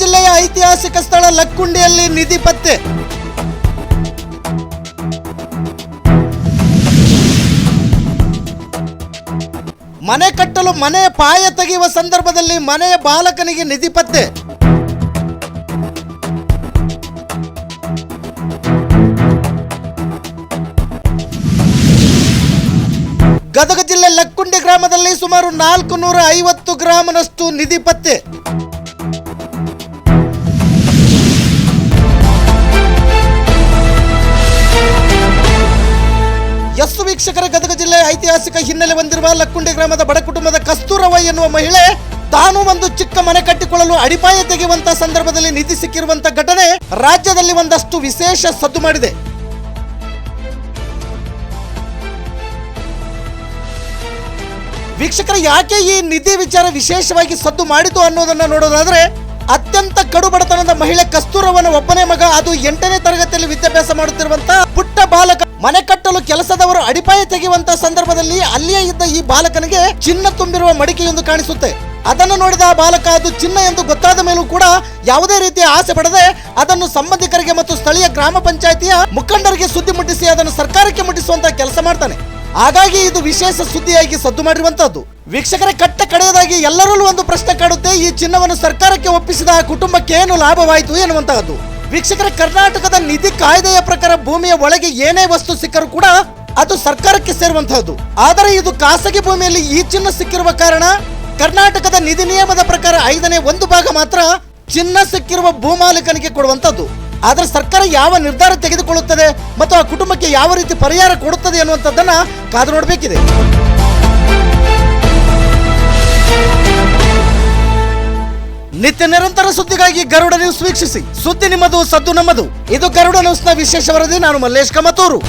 ಜಿಲ್ಲೆಯ ಐತಿಹಾಸಿಕ ಸ್ಥಳ ಲಕ್ಕುಂಡಿಯಲ್ಲಿ ನಿಧಿ ಪತ್ತೆ. ಮನೆ ಕಟ್ಟಲು ಮನೆ ಪಾಯ ತೆಗೆಯುವ ಸಂದರ್ಭದಲ್ಲಿ ಮನೆಯ ಬಾಲಕನಿಗೆ ನಿಧಿ ಪತ್ತೆ. ಗದಗ ಜಿಲ್ಲೆ ಲಕ್ಕುಂಡಿ ಗ್ರಾಮದಲ್ಲಿ ಸುಮಾರು 450 ಗ್ರಾಂನಷ್ಟು ನಿಧಿ ಪತ್ತೆ. ಎಸ್ ವೀಕ್ಷಕರ, ಗದಗ ಜಿಲ್ಲೆ ಐತಿಹಾಸಿಕ ಹಿನ್ನೆಲೆ ಹೊಂದಿರುವ ಲಕ್ಕುಂಡಿ ಗ್ರಾಮದ ಬಡ ಕುಟುಂಬದ ಕಸ್ತೂರವ್ವ ಎನ್ನುವ ಮಹಿಳೆ ತಾನು ಒಂದು ಚಿಕ್ಕ ಮನೆ ಕಟ್ಟಿಕೊಳ್ಳಲು ಅಡಿಪಾಯ ತೆಗೆಯುವಂತಹ ಸಂದರ್ಭದಲ್ಲಿ ನಿಧಿ ಸಿಕ್ಕಿರುವಂತಹ ಘಟನೆ ರಾಜ್ಯದಲ್ಲಿ ಒಂದಷ್ಟು ವಿಶೇಷ ಸದ್ದು ಮಾಡಿದೆ. ವೀಕ್ಷಕರ, ಯಾಕೆ ಈ ನಿಧಿ ವಿಚಾರ ವಿಶೇಷವಾಗಿ ಸದ್ದು ಮಾಡಿತು ಅನ್ನೋದನ್ನ ನೋಡೋದಾದ್ರೆ, ಅತ್ಯಂತ ಕಡು ಬಡತನದ ಮಹಿಳೆ ಕಸ್ತೂರವ್ವನ ಒಬ್ಬನೇ ಮಗ, ಅದು 8ನೇ ತರಗತಿಯಲ್ಲಿ ವಿದ್ಯಾಭ್ಯಾಸ ಮಾಡುತ್ತಿರುವಂತಹ ಪುಟ್ಟ ಬಾಲಕ. ಮನೆ ಕಟ್ಟಲು ಕೆಲಸದವರು ಅಡಿಪಾಯ ತೆಗೆಯುವಂತಹ ಸಂದರ್ಭದಲ್ಲಿ ಅಲ್ಲಿಯೇ ಇದ್ದ ಈ ಬಾಲಕನಿಗೆ ಚಿನ್ನ ತುಂಬಿರುವ ಮಡಿಕೆಯೊಂದು ಕಾಣಿಸುತ್ತೆ. ಅದನ್ನು ನೋಡಿದ ಆ ಬಾಲಕ ಅದು ಚಿನ್ನ ಎಂದು ಗೊತ್ತಾದ ಮೇಲೂ ಕೂಡ ಯಾವುದೇ ರೀತಿಯ ಆಸೆ ಪಡದೆ ಅದನ್ನು ಸಂಬಂಧಿಕರಿಗೆ ಮತ್ತು ಸ್ಥಳೀಯ ಗ್ರಾಮ ಪಂಚಾಯಿತಿಯ ಮುಖಂಡರಿಗೆ ಸುದ್ದಿ ಮುಟ್ಟಿಸಿ ಅದನ್ನು ಸರ್ಕಾರಕ್ಕೆ ಮುಟ್ಟಿಸುವಂತಹ ಕೆಲಸ ಮಾಡ್ತಾನೆ. ಹಾಗಾಗಿ ಇದು ವಿಶೇಷ ಸುದ್ದಿಯಾಗಿ ಸದ್ದು ಮಾಡಿರುವಂತಹದ್ದು. ವೀಕ್ಷಕರೇ, ಕಟ್ಟ ಕಡೆಯದಾಗಿ ಎಲ್ಲರಲ್ಲೂ ಒಂದು ಪ್ರಶ್ನೆ ಕಾಡುತ್ತೆ, ಈ ಚಿನ್ನವನ್ನು ಸರ್ಕಾರಕ್ಕೆ ಒಪ್ಪಿಸಿದ ಆ ಕುಟುಂಬಕ್ಕೆ ಏನು ಲಾಭವಾಯಿತು ಎನ್ನುವಂತಹದ್ದು. ವೀಕ್ಷಕರೇ, ಕರ್ನಾಟಕದ ನಿಧಿ ಕಾಯ್ದೆಯ ಪ್ರಕಾರ ಭೂಮಿಯ ಒಳಗೆ ಏನೇ ವಸ್ತು ಸಿಕ್ಕರೂ ಕೂಡ ಅದು ಸರ್ಕಾರಕ್ಕೆ ಸೇರುವಂತಹದ್ದು. ಆದರೆ ಇದು ಖಾಸಗಿ ಭೂಮಿಯಲ್ಲಿ ಈ ಚಿನ್ನ ಸಿಕ್ಕಿರುವ ಕಾರಣ ಕರ್ನಾಟಕದ ನಿಧಿ ನಿಯಮದ ಪ್ರಕಾರ 5ನೇ 1 ಭಾಗ ಮಾತ್ರ ಚಿನ್ನ ಸಿಕ್ಕಿರುವ ಭೂಮಾಲೀಕನಿಗೆ ಕೊಡುವಂತದ್ದು. ಆದರೆ ಸರ್ಕಾರ ಯಾವ ನಿರ್ಧಾರ ತೆಗೆದುಕೊಳ್ಳುತ್ತದೆ ಮತ್ತು ಆ ಕುಟುಂಬಕ್ಕೆ ಯಾವ ರೀತಿ ಪರಿಹಾರ ಕೊಡುತ್ತದೆ ಅನ್ನುವಂಥದ್ದನ್ನ ಕಾದು ನೋಡಬೇಕಿದೆ. ನಿತ್ಯ ನಿರಂತರ ಸುದ್ದಿಗಾಗಿ ಗರುಡ ನ್ಯೂಸ್ ವೀಕ್ಷಿಸಿ. ಸುದ್ದಿ ನಿಮ್ಮದು, ಸದ್ದು ನಮ್ಮದು. ಇದು ಗರುಡ ನ್ಯೂಸ್ನ ವಿಶೇಷ ವರದಿ. ನಾನು ಮಲ್ಲೇಶ್ ಕಮತೂರು.